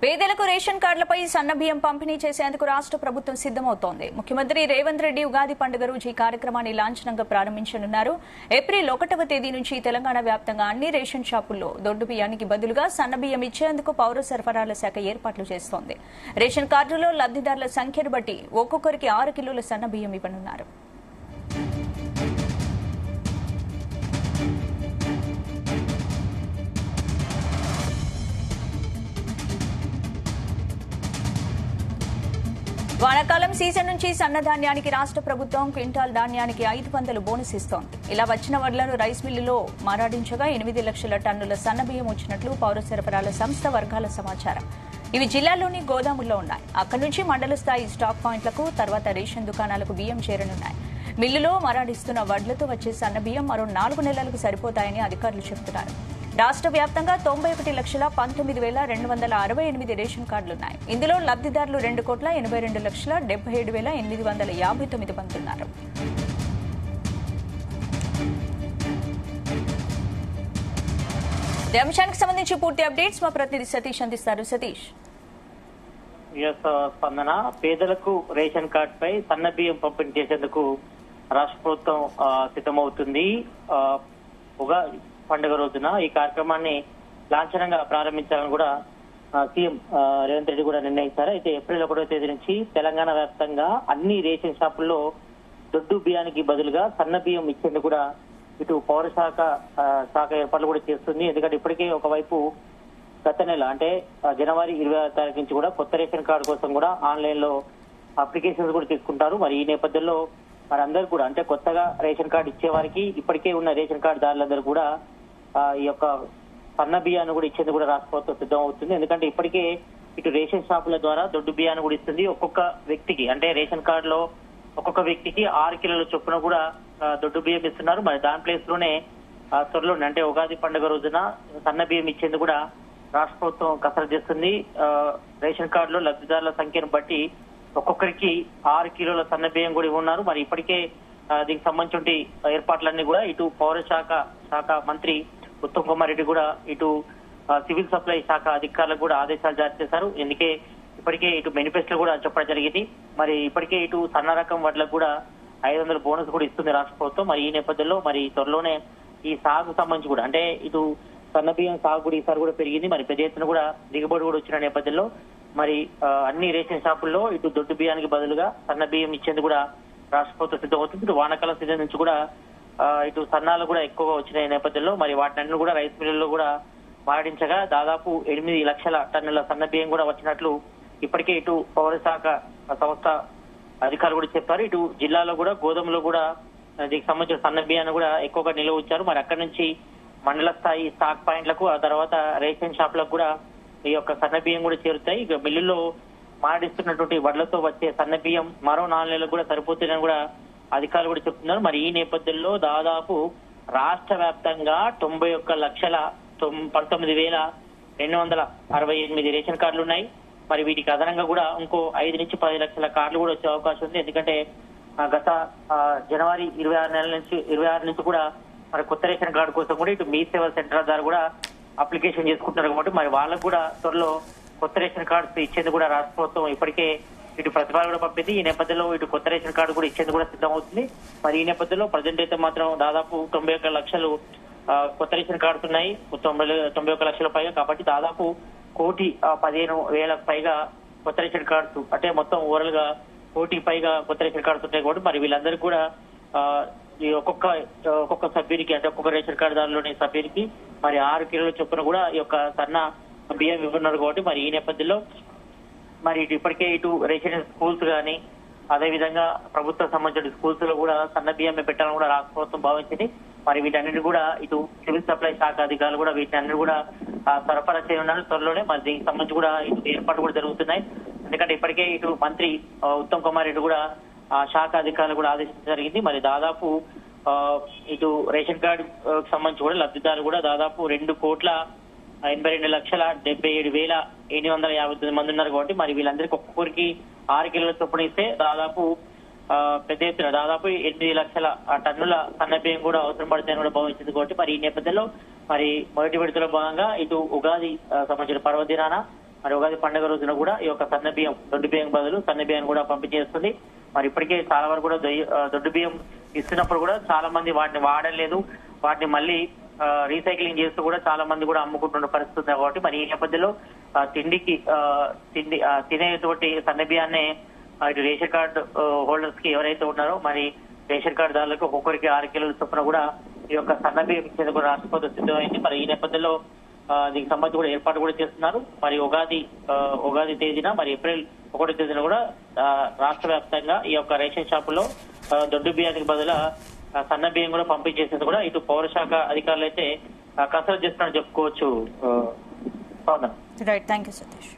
పేదలకు రేషన్ కార్డులపై సన్నబియ్యం పంపిణీ చేసేందుకు రాష్ట్ర ప్రభుత్వం సిద్దమవుతోంది. ముఖ్యమంత్రి రేవంత్ రెడ్డి ఉగాది పండుగ రోజు ఈ కార్యక్రమాన్ని లాంఛనంగా ప్రారంభించనున్నారు. ఏప్రిల్ 1వ తేదీ నుంచి తెలంగాణ వ్యాప్తంగా అన్ని రేషన్ షాపుల్లో దొడ్డు బియ్యానికి బదులుగా సన్నబియ్యం ఇచ్చేందుకు పౌర సరఫరాల శాఖ ఏర్పాట్లు చేస్తోంది. రేషన్ కార్డులో లబ్దిదారుల సంఖ్యను బట్టి ఒక్కొక్కరికి 6 కిలోల సన్నబియ్యం ఇవ్వనున్నారు. వానాకాలం సీజన్ నుంచి సన్నధాన్యానికి రాష్ట్ర ప్రభుత్వం క్వింటాల్ ధాన్యానికి 500 బోనస్ ఇస్తోంది. ఇలా వచ్చిన వడ్లను రైస్ మిల్లులో మారాడించగా 8 లక్షల టన్నుల సన్నబియ్యం వచ్చినట్లు పౌర సరఫరాల సంస్థ వర్గాల సమాచారం. ఇవి జిల్లాలోని గోదాముల్లో ఉన్నాయి. అక్కడి నుంచి మండల స్థాయి స్టాక్ పాయింట్లకు, తర్వాత రేషన్ దుకాణాలకు బియ్యం చేరనున్నాయి. మిల్లులో మరాడిస్తున్న వడ్లతో వచ్చే సన్నబియ్యం మరో 4 నెలలకు సరిపోతాయని అధికారులు చెబుతున్నారు. రాష్ట్ర వ్యాప్తంగా 91,12,268 రేషన్ కార్డులున్నాయి. ఇందులో లబ్దిదారులు 2,82,77,859 మంది ఉన్నారు. అంశానికి సంబంధించి పూర్తి అప్డేట్స్ మా ప్రతినిధి సతీష్ అందిస్తారు. సతీష్, స్పందన పేదలకు రేషన్ కార్డుపై సన్న బియ్యం పంపిణీ చేసేందుకు రాష్ట్ర ప్రభుత్వం సిద్ధమవుతుంది. పండుగ రోజున ఈ కార్యక్రమాన్ని లాంఛనంగా ప్రారంభించాలని కూడా సీఎం రేవంత్ రెడ్డి కూడా నిర్ణయించారు. అయితే ఏప్రిల్ 1వ తేదీ నుంచి తెలంగాణ వ్యాప్తంగా అన్ని రేషన్ షాపుల్లో దొడ్డు బియ్యానికి బదులుగా సన్న బియ్యం ఇచ్చేందుకు కూడా ఇటు పౌర శాఖ ఏర్పాట్లు కూడా చేస్తుంది. ఎందుకంటే ఇప్పటికే ఒకవైపు గత నెల అంటే జనవరి 26వ తారీఖు నుంచి కూడా కొత్త రేషన్ కార్డు కోసం కూడా ఆన్లైన్ లో అప్లికేషన్స్ కూడా తీసుకుంటారు. మరి ఈ నేపథ్యంలో అందరూ కూడా అంటే కొత్తగా రేషన్ కార్డు ఇచ్చే వారికి ఇప్పటికే ఉన్న రేషన్ కార్డు దారులందరూ కూడా ఈ యొక్క సన్న బియ్యాన్ని కూడా ఇచ్చేందుకు కూడా రాష్ట్ర ప్రభుత్వం సిద్ధం అవుతుంది. ఎందుకంటే ఇప్పటికే ఇటు రేషన్ షాపుల ద్వారా దొడ్డు బియ్యాన్ని కూడా ఇస్తుంది. ఒక్కొక్క వ్యక్తికి అంటే రేషన్ కార్డులో ఒక్కొక్క వ్యక్తికి 6 కిలోల చొప్పున కూడా దొడ్డు బియ్యం ఇస్తున్నారు. మరి దాని ప్లేస్ లోనే త్వరలోనే అంటే ఉగాది పండుగ రోజున సన్న బియ్యం ఇచ్చేందుకు కూడా రాష్ట్ర ప్రభుత్వం కసరత్తు చేస్తుంది. రేషన్ కార్డులో లబ్ధిదారుల సంఖ్యను బట్టి ఒక్కొక్కరికి 6 కిలోల సన్న బియ్యం కూడా ఇవ్వన్నారు. మరి ఇప్పటికే దీనికి సంబంధించి ఏర్పాట్లన్నీ కూడా ఇటు పౌర శాఖ మంత్రి ఉత్తమ్ కుమార్ రెడ్డి కూడా ఇటు సివిల్ సప్లై శాఖ అధికారులకు కూడా ఆదేశాలు జారీ చేశారు. ఎందుకే ఇప్పటికే ఇటు మేనిఫెస్టో కూడా చెప్పడం జరిగింది. మరి ఇప్పటికే ఇటు సన్న రకం వడ్లకు కూడా 500 బోనస్ కూడా ఇస్తుంది రాష్ట్ర ప్రభుత్వం. మరి ఈ నేపథ్యంలో మరి త్వరలోనే ఈ సాగు సంబంధించి కూడా అంటే ఇటు సన్న బియ్యం సాగు కూడా ఈసారి కూడా పెరిగింది. మరి పెద్ద ఎత్తున కూడా దిగుబడి కూడా వచ్చిన నేపథ్యంలో మరి అన్ని రేషన్ షాపుల్లో ఇటు దొడ్డు బియ్యానికి బదులుగా సన్న బియ్యం ఇచ్చేందుకు కూడా రాష్ట్ర ప్రభుత్వం సిద్ధమవుతుంది. ఇటు వానాకాల సీజన్ నుంచి కూడా ఇటు సన్నాలు కూడా ఎక్కువగా వచ్చిన నేపథ్యంలో మరి వాటిని కూడా రైస్ మిల్లుల్లో కూడా మాడించగా దాదాపు 8 లక్షల టన్నుల సన్న బియ్యం కూడా వచ్చినట్లు ఇప్పటికే ఇటు పౌర శాఖ సంస్థ అధికారులు కూడా చెప్పారు. ఇటు జిల్లాలో కూడా గోదాములో కూడా దీనికి సంబంధించిన సన్న బియ్యాన్ని కూడా ఎక్కువగా నిల్వ ఉంచారు. మరి అక్కడి నుంచి మండల స్థాయి స్టాక్ పాయింట్లకు, ఆ తర్వాత రేషన్ షాపులకు కూడా ఈ యొక్క సన్న బియ్యం కూడా చేరుతాయి. ఇక మిల్లుల్లో మాడిస్తున్నటువంటి వడ్లతో వచ్చే సన్న బియ్యం మరో 4 నెలలకు కూడా సరిపోతుందని కూడా అధికారులు కూడా చెప్తున్నారు. మరి ఈ నేపథ్యంలో దాదాపు రాష్ట్ర వ్యాప్తంగా 91,19,268 రేషన్ కార్డులు ఉన్నాయి. మరి వీటికి అదనంగా కూడా ఇంకో 5 నుంచి 10 లక్షల కార్డులు కూడా వచ్చే అవకాశం ఉంది. ఎందుకంటే గత జనవరి 26 నుంచి కూడా మరి కొత్త రేషన్ కార్డు కోసం కూడా ఇటు మీ సేవా సెంటర్ ద్వారా కూడా అప్లికేషన్ చేసుకుంటున్నారు. కాబట్టి మరి వాళ్ళకు కూడా త్వరలో కొత్త రేషన్ కార్డు ఇచ్చేందుకు కూడా రాష్ట్ర ప్రభుత్వం ఇప్పటికే ఇటు ప్రతిపాదన కూడా పంపింది. ఈ నేపథ్యంలో ఇటు కొత్త రేషన్ కార్డు కూడా ఇచ్చేందుకు కూడా సిద్ధమవుతుంది. మరి ఈ నేపథ్యంలో ప్రజెంట్ అయితే మాత్రం దాదాపు 91 లక్షలు కొత్త రేషన్ కార్డులు ఉన్నాయి. 91 లక్షల పైగా, కాబట్టి దాదాపు 1,15,000 పైగా కొత్త రేషన్ కార్డ్స్ అంటే మొత్తం ఓవరాల్ గా 1,00,000 పైగా కొత్త రేషన్ కార్డ్స్ ఉంటాయి. కాబట్టి మరి వీళ్ళందరికీ కూడా ఈ ఒక్కొక్క సభ్యునికి అంటే ఒక్కొక్క రేషన్ కార్డు దానిలోని సభ్యునికి మరి 6 కిలోల చొప్పున కూడా ఈ యొక్క సన్న బియ్యం ఇవ్వనున్నారు. కాబట్టి మరి ఈ నేపథ్యంలో మరి ఇప్పటికే ఇటు రేషన్ స్కూల్స్ కానీ అదేవిధంగా ప్రభుత్వ సంబంధించిన స్కూల్స్ లో కూడా సన్న బియ్యం పెట్టాలని కూడా రాష్ట్ర ప్రభుత్వం భావించింది. మరి వీటన్నిటి కూడా ఇటు సివిల్ సప్లై శాఖ అధికారులు కూడా వీటన్ని కూడా సరఫరా చేయనున్నారు త్వరలోనే. మరి దీనికి సంబంధించి కూడా ఇటు ఏర్పాటు కూడా జరుగుతున్నాయి. ఎందుకంటే ఇప్పటికే ఇటు మంత్రి ఉత్తమ్ కుమార్ రెడ్డి కూడా శాఖ అధికారులు కూడా ఆదేశించడం జరిగింది. మరి దాదాపు ఇటు రేషన్ కార్డు సంబంధించి కూడా లబ్ధిదారులు కూడా దాదాపు 2,82,77,859 మంది ఉన్నారు. కాబట్టి మరి వీళ్ళందరికీ ఒక్కొక్కరికి 6 కిలోల చొప్పున ఇస్తే దాదాపు పెద్ద ఎత్తున దాదాపు 8 లక్షల టన్నుల సన్న బియ్యం కూడా అవసరం పడుతుందని కూడా భావించింది. కాబట్టి మరి ఈ నేపథ్యంలో మరి మొదటి విడతలో భాగంగా ఇటు ఉగాది సంబంధించిన పర్వదినాన మరి ఉగాది పండుగ రోజున కూడా ఈ యొక్క సన్న బియ్యం దొడ్డు బియ్యం బదులు సన్న బియ్యం కూడా పంపించేస్తుంది. మరి ఇప్పటికే చాలా వరకు కూడా దొడ్డు బియ్యం ఇస్తున్నప్పుడు కూడా చాలా మంది వాటిని వాడలేదు, వాటిని మళ్ళీ రీసైక్లింగ్ చేస్తూ కూడా చాలా మంది కూడా అమ్ముకుంటున్న పరిస్థితి ఉంది. కాబట్టి మరి ఈ నేపథ్యంలో తినేటువంటి సన్న బియ్యాన్ని ఇటు రేషన్ కార్డు హోల్డర్స్ కి ఎవరైతే ఉన్నారో మరి రేషన్ కార్డు దారులకు ఒక్కొక్కరికి 6 కిలోల చొప్పున కూడా ఈ యొక్క సన్న బియ్యం ఇచ్చేందుకు రాష్ట్ర ప్రభుత్వం సిద్ధమైంది. మరి ఈ నేపథ్యంలో దీనికి సంబంధించి కూడా ఏర్పాటు కూడా చేస్తున్నారు. మరి ఉగాది తేదీన మరి ఏప్రిల్ 1వ తేదీన కూడా రాష్ట్ర వ్యాప్తంగా ఈ యొక్క రేషన్ షాపుల్లో దొడ్డు బియ్యానికి బదులు సన్న బియ్యం కూడా పంపించేసేది కూడా ఇటు పౌరశాఖ అధికారులు అయితే కసరత్తు చేస్తున్నట్టు చెప్పుకోవచ్చు. Right, thank you Satish.